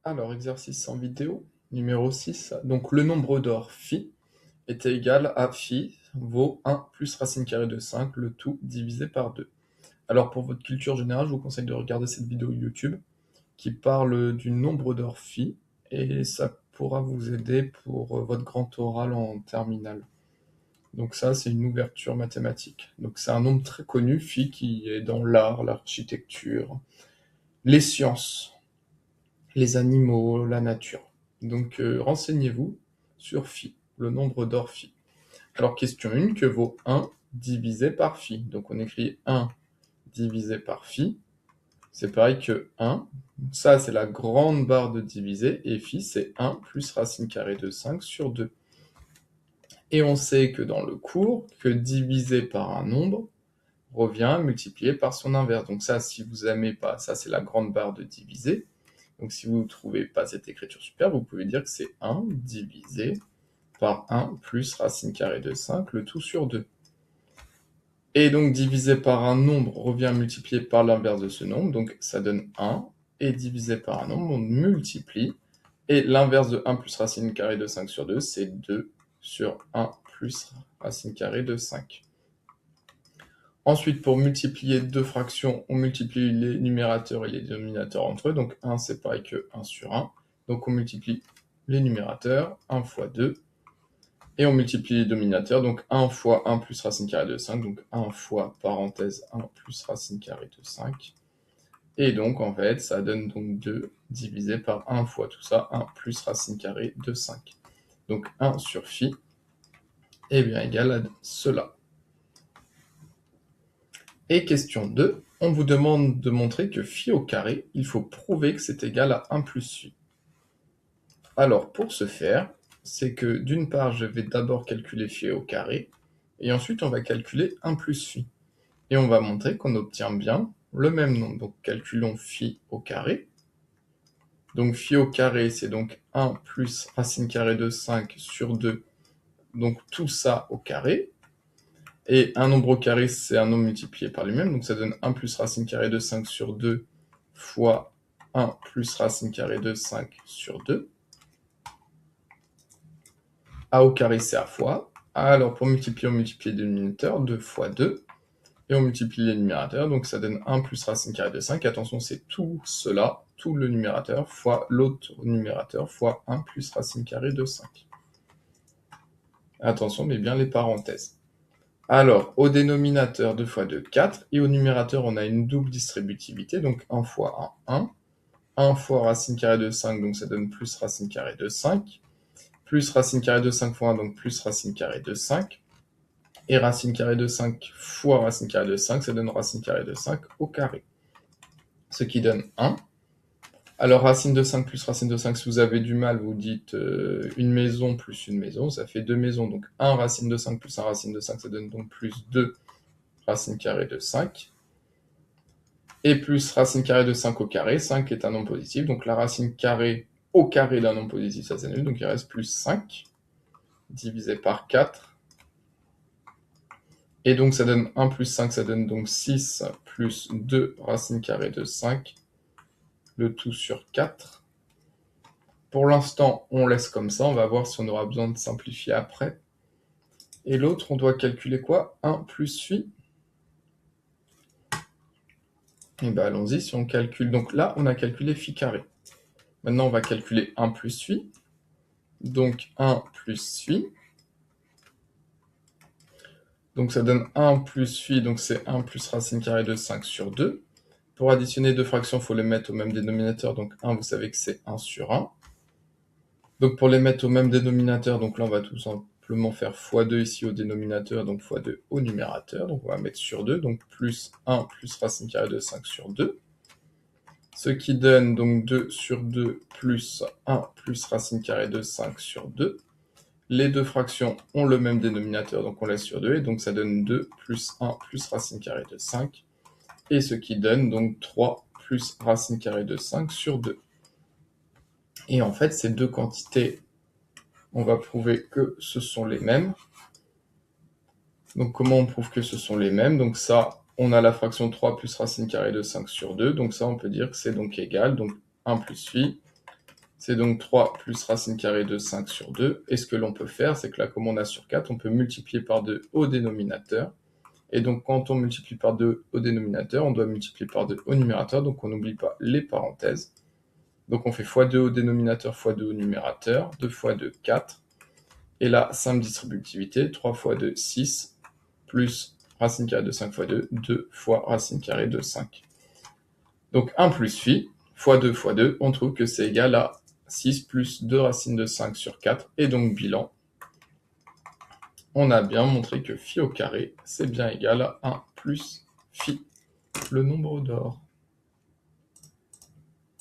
Alors, exercice en vidéo, numéro 6. Donc, le nombre d'or phi est égal à phi vaut 1 plus racine carrée de 5, le tout divisé par 2. Alors, pour votre culture générale, je vous conseille de regarder cette vidéo YouTube qui parle du nombre d'or phi et ça pourra vous aider pour votre grand oral en terminale. Donc ça, c'est une ouverture mathématique. Donc c'est un nombre très connu, phi, qui est dans l'art, l'architecture, les sciences, les animaux, la nature. Donc renseignez-vous sur phi, le nombre d'or phi. Alors question 1, que vaut 1 divisé par phi? Donc on écrit 1 divisé par phi, c'est pareil que 1. Ça, c'est la grande barre de diviser, et phi, c'est 1 plus racine carrée de 5 sur 2. Et on sait que dans le cours, que diviser par un nombre revient multiplié par son inverse. Donc ça, si vous n'aimez pas, ça c'est la grande barre de diviser. Donc si vous ne trouvez pas cette écriture super, vous pouvez dire que c'est 1 divisé par 1 plus racine carrée de 5, le tout sur 2. Et donc divisé par un nombre revient multiplié par l'inverse de ce nombre, donc ça donne 1. Et divisé par un nombre, on multiplie. Et l'inverse de 1 plus racine carrée de 5 sur 2, c'est 2 sur 1 plus racine carrée de 5. Ensuite, pour multiplier deux fractions, on multiplie les numérateurs et les dénominateurs entre eux. Donc 1, c'est pareil que 1 sur 1. Donc on multiplie les numérateurs, 1 fois 2. Et on multiplie les dominateurs, donc 1 fois 1 plus racine carrée de 5. Donc 1 fois, parenthèse, 1 plus racine carrée de 5. Et donc, en fait, ça donne donc 2 divisé par 1 fois tout ça, 1 plus racine carrée de 5. Donc 1 sur phi est bien égal à cela. Et question 2, on vous demande de montrer que phi au carré, il faut prouver que c'est égal à 1 plus phi. Alors, pour ce faire, c'est que d'une part, je vais d'abord calculer phi au carré, et ensuite on va calculer 1 plus phi. Et on va montrer qu'on obtient bien le même nombre. Donc calculons phi au carré. Donc phi au carré, c'est donc 1 plus racine carrée de 5 sur 2, donc tout ça au carré. Et un nombre au carré, c'est un nombre multiplié par lui-même, donc ça donne 1 plus racine carrée de 5 sur 2 fois 1 plus racine carrée de 5 sur 2. A au carré, c'est A fois. Alors pour multiplier, on multiplie les dénominateurs, 2 fois 2. Et on multiplie les numérateurs, donc ça donne 1 plus racine carrée de 5. Attention, c'est tout cela, tout le numérateur, fois l'autre numérateur, fois 1 plus racine carrée de 5. Attention, mais bien les parenthèses. Alors, au dénominateur, 2 fois 2, 4. Et au numérateur, on a une double distributivité, donc 1 fois 1, 1. 1 fois racine carrée de 5, donc ça donne plus racine carrée de 5. Plus racine carrée de 5 fois 1, donc plus racine carrée de 5. Et racine carrée de 5 fois racine carrée de 5, ça donne racine carrée de 5 au carré. Ce qui donne 1. Alors, racine de 5 plus racine de 5, si vous avez du mal, vous dites une maison plus une maison, ça fait 2 maisons. Donc 1 racine de 5 plus 1 racine de 5, ça donne donc plus 2 racine carrée de 5. Et plus racine carrée de 5 au carré, 5 est un nombre positif, donc la racine carrée au carré d'un nombre positif, ça s'annule, donc il reste plus 5, divisé par 4. Et donc ça donne 1 plus 5, ça donne donc 6 plus 2 racine carrée de 5, le tout sur 4. Pour l'instant, on laisse comme ça, on va voir si on aura besoin de simplifier après. Et l'autre, on doit calculer quoi? 1 plus phi. Et bien allons-y, si on calcule, donc là, on a calculé phi carré. Maintenant, on va calculer 1 plus phi. Donc 1 plus phi. Donc ça donne 1 plus phi, donc c'est 1 plus racine carrée de 5 sur 2. Pour additionner deux fractions, il faut les mettre au même dénominateur, donc 1, vous savez que c'est 1 sur 1. Donc pour les mettre au même dénominateur, donc là on va tout simplement faire x2 ici au dénominateur, donc x2 au numérateur, donc on va mettre sur 2, donc plus 1 plus racine carrée de 5 sur 2. Ce qui donne donc 2 sur 2 plus 1 plus racine carrée de 5 sur 2. Les deux fractions ont le même dénominateur, donc on laisse sur 2, et donc ça donne 2 plus 1 plus racine carrée de 5, et ce qui donne donc 3 plus racine carrée de 5 sur 2. Et en fait, ces deux quantités, on va prouver que ce sont les mêmes. Donc comment on prouve que ce sont les mêmes? Donc ça, on a la fraction 3 plus racine carrée de 5 sur 2, donc ça on peut dire que c'est donc égal, donc 1 plus phi C'est donc 3 plus racine carrée de 5 sur 2. Et ce que l'on peut faire, c'est que là, comme on a sur 4, on peut multiplier par 2 au dénominateur. Et donc, quand on multiplie par 2 au dénominateur, on doit multiplier par 2 au numérateur. Donc, on n'oublie pas les parenthèses. Donc, on fait x2 au dénominateur, x2 au numérateur. 2 fois 2, 4. Et là, simple distributivité, 3 fois 2, 6, plus racine carrée de 5 fois 2, 2 fois racine carrée de 5. Donc 1 plus phi, fois 2 fois 2, on trouve que c'est égal à 6 plus 2 racines de 5 sur 4, et donc bilan, on a bien montré que phi au carré, c'est bien égal à 1 plus phi, le nombre d'or.